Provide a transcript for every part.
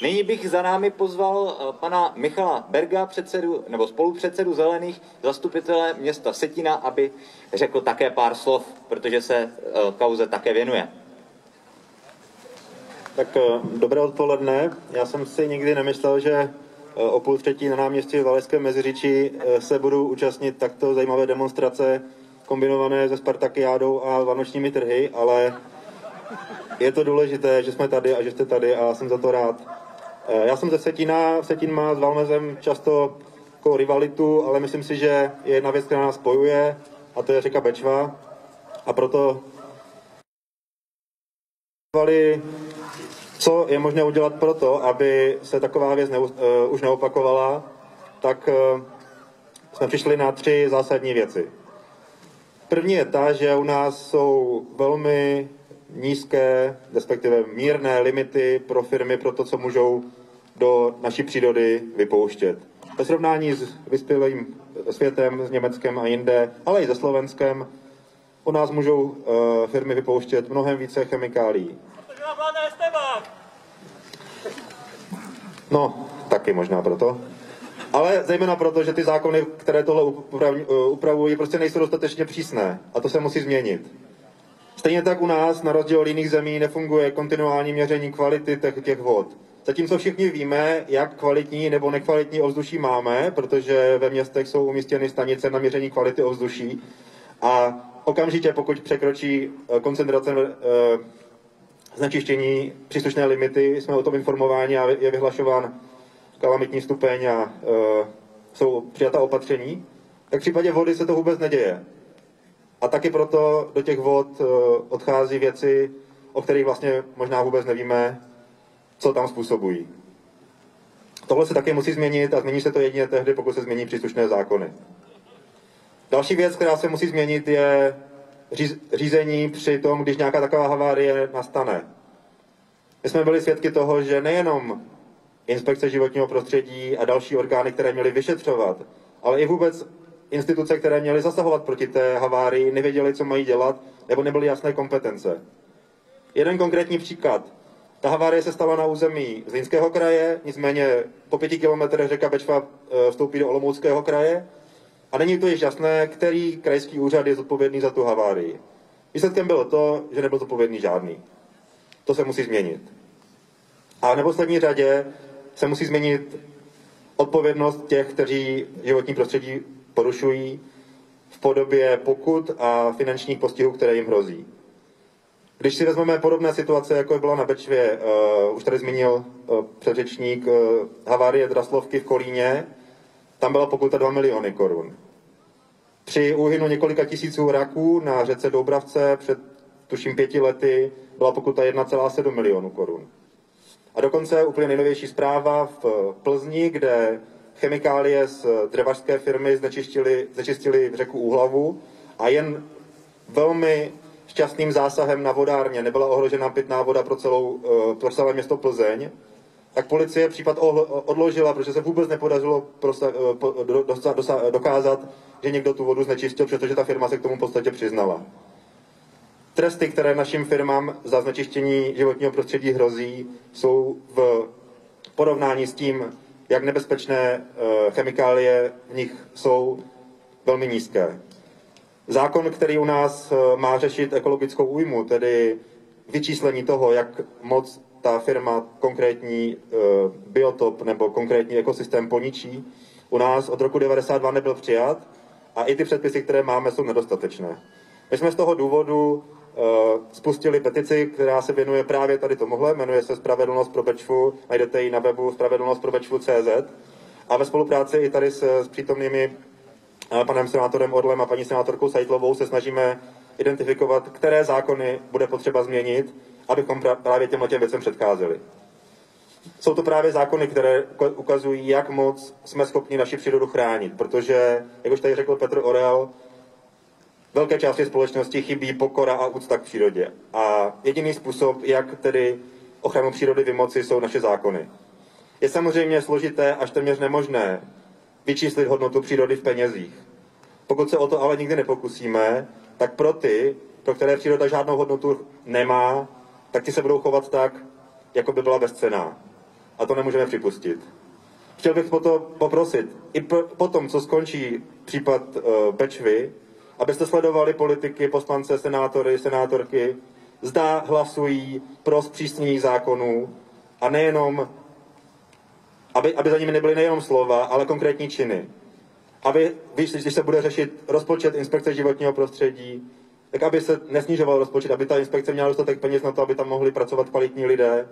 Nyní bych za námi pozval pana Michala Berga, předsedu nebo spolupředsedu Zelených, zastupitele města Vsetína, aby řekl také pár slov, protože se kauze také věnuje. Tak dobré odpoledne. Já jsem si nikdy nemyslel, že o 2:30 na náměstí v Valašském Meziříčí se budu účastnit takto zajímavé demonstrace kombinované se Spartakiádou a vánočními trhy, ale je to důležité, že jsme tady a že jste tady a jsem za to rád. Já jsem ze Vsetína, Vsetín má s Valmezem často jako rivalitu, ale myslím si, že je jedna věc, která nás spojuje, a to je řeka Bečva, a proto co je možné udělat pro to, aby se taková věc už neopakovala, tak jsme přišli na 3 zásadní věci. První je ta, že u nás jsou velmi nízké, respektive mírné limity pro firmy, pro to, co můžou do naší přírody vypouštět. Ve srovnání s vyspělým světem, s Německem a jinde, ale i se Slovenskem, u nás můžou firmy vypouštět mnohem více chemikálií. No, taky možná proto. Ale zejména proto, že ty zákony, které tohle upravují, prostě nejsou dostatečně přísné. A to se musí změnit. Stejně tak u nás, na rozdíl od jiných zemí, nefunguje kontinuální měření kvality těch vod. Zatímco všichni víme, jak kvalitní nebo nekvalitní ovzduší máme, protože ve městech jsou umístěny stanice na měření kvality ovzduší. A okamžitě, pokud překročí koncentrace znečištění příslušné limity, jsme o tom informováni a je vyhlašován kalamitní stupeň a jsou přijata opatření, tak v případě vody se to vůbec neděje. A taky proto do těch vod odchází věci, o kterých vlastně možná vůbec nevíme, co tam způsobují. Tohle se taky musí změnit a změní se to jedině tehdy, pokud se změní příslušné zákony. Další věc, která se musí změnit, je řízení při tom, když nějaká taková havárie nastane. My jsme byli svědky toho, že nejenom Inspekce životního prostředí a další orgány, které měly vyšetřovat, ale i vůbec instituce, které měly zasahovat proti té havárii, nevěděli, co mají dělat, nebo nebyly jasné kompetence. Jeden konkrétní příklad. Ta havárie se stala na území Zlínského kraje, nicméně po 5 kilometrech řeka Bečva vstoupí do Olomouckého kraje a není to již jasné, který krajský úřad je zodpovědný za tu havárii. Výsledkem bylo to, že nebyl zodpovědný žádný. To se musí změnit. A v neposlední řadě se musí změnit odpovědnost těch, kteří životní prostředí porušují v podobě pokut a finančních postihů, které jim hrozí. Když si vezmeme podobné situace, jako byla na Bečvě, už tady zmínil předřečník, havárie Draslovky v Kolíně, tam byla pokuta 2 miliony korun. Při úhynu několika tisíců raků na řece Doubravce před tuším 5 lety byla pokuta 1,7 milionu korun. A dokonce úplně nejnovější zpráva v Plzni, kde chemikálie z dřevařské firmy znečistily řeku Úhlavu a jen velmi šťastným zásahem na vodárně nebyla ohrožena pitná voda pro celé město Plzeň, tak policie případ odložila, protože se vůbec nepodařilo dokázat, že někdo tu vodu znečistil, protože ta firma se k tomu v podstatě přiznala. Tresty, které našim firmám za znečištění životního prostředí hrozí, jsou v porovnání s tím, jak nebezpečné chemikálie v nich jsou, velmi nízké. Zákon, který u nás má řešit ekologickou újmu, tedy vyčíslení toho, jak moc ta firma konkrétní biotop nebo konkrétní ekosystém poničí, u nás od roku 1992 nebyl přijat a i ty předpisy, které máme, jsou nedostatečné. My jsme z toho důvodu spustili petici, která se věnuje právě tady tomuhle, jmenuje se Spravedlnost pro Bečvu, najdete ji na webu spravedlnostprobečvu.cz a ve spolupráci i tady s přítomnými panem senátorem Orlem a paní senátorkou Seitlovou se snažíme identifikovat, které zákony bude potřeba změnit, abychom právě těmhle věcem předcházeli. Jsou to právě zákony, které ukazují, jak moc jsme schopni naši přírodu chránit, protože, jak už tady řekl Petr Orel, velké části společnosti chybí pokora a úcta k přírodě. A jediný způsob, jak tedy ochranu přírody vymoci, jsou naše zákony. Je samozřejmě složité až téměř nemožné vyčíslit hodnotu přírody v penězích. Pokud se o to ale nikdy nepokusíme, tak pro ty, pro které příroda žádnou hodnotu nemá, tak ti se budou chovat tak, jako by byla bezcenná. a to nemůžeme připustit. Chtěl bych poprosit, i potom, co skončí případ Bečvy, abyste sledovali politiky, poslance, senátory, senátorky, zda hlasují pro zpřísnění zákonů a nejenom, aby za nimi nebyly nejenom slova, ale konkrétní činy. Aby, když se bude řešit rozpočet Inspekce životního prostředí, tak aby se nesnižoval rozpočet, aby ta inspekce měla dostatek peněz na to, aby tam mohli pracovat kvalitní lidé.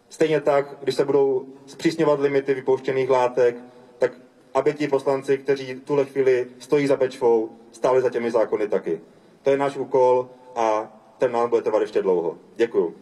Stejně tak, když se budou zpřísňovat limity vypouštěných látek, tak aby ti poslanci, kteří v tuhle chvíli stojí za Bečvou, stáli za těmi zákony taky. To je náš úkol a ten nám bude trvat ještě dlouho. Děkuju.